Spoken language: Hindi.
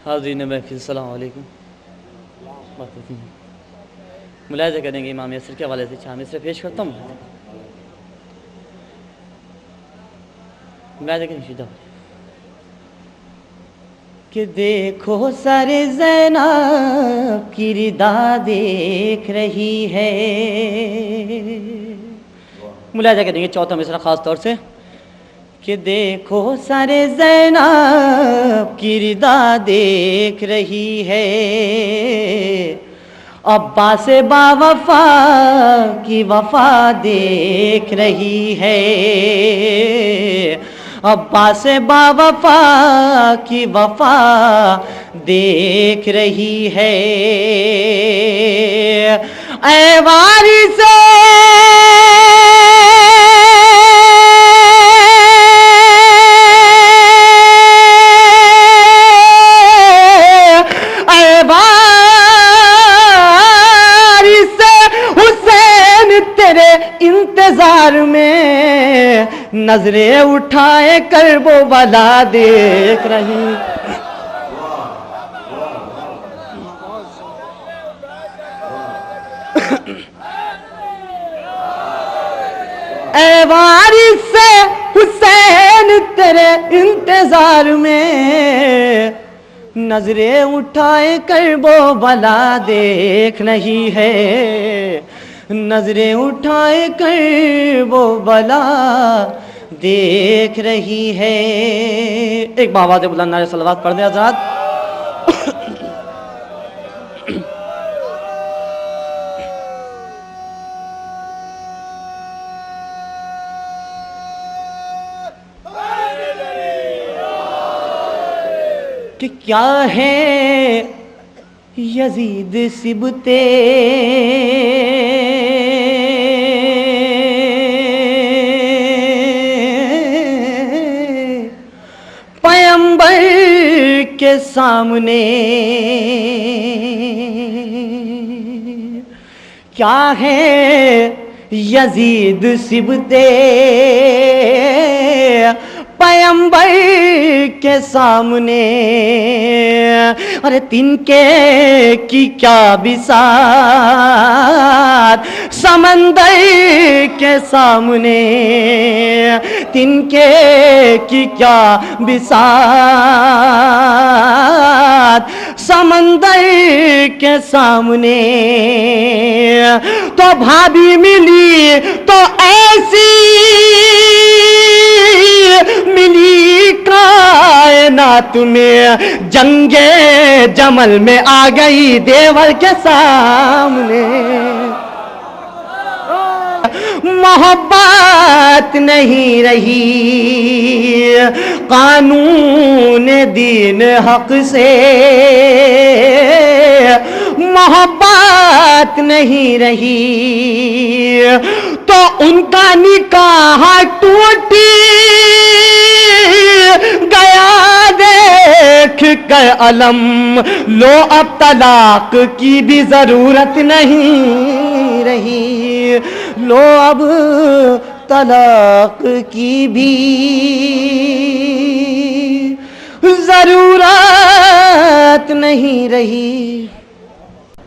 हाज़रीन महफ़िल सलाम अलैकुम। मुलाहिज़ा करेंगे इमाम यसर के हवाले से मिसरे पेश करता हूँ। मुलाहिज़ा करेंगे कि देखो सारे ज़ैनब की रिदा देख रही है। मुलाहिज़ा करेंगे चौथा मिसरा ख़ास तौर से कि देखो सारे ज़ैनब की रिदा देख रही है। अब्बास बावफा की वफा देख रही है। अब्बास बावफा की वफा देख रही है। ऐ वारिस इंतजार में नजरें उठाए कर वो वाला देख रही। ऐ वारिस हुसैन तेरे इंतजार में नजरें उठाए कर वो वाला देख रही है। नजरें उठाए कर वो बला देख रही है। एक बावाज़ बुलंद नारे सलवात पढ़ दें हज़रात। कि क्या है यजीद सिबते पैगंबर के सामने, क्या है यजीद सिबते पैगंबर के सामने। अरे तिनके की क्या बिसात समंदर के सामने। तिनके की क्या बिसात समंदर के सामने। तो भाभी मिली तो ऐसी मिली कायनात में, जंगे जमल में आ गई देवर के सामने। मोहब्बत नहीं रही कानून दीन हक से। मोहब्बत नहीं रही तो उनका निकाह टूटी गया देख कर अलम। लो अब तलाक की भी जरूरत नहीं रही। लो अब तलाक की भी जरूरत नहीं रही।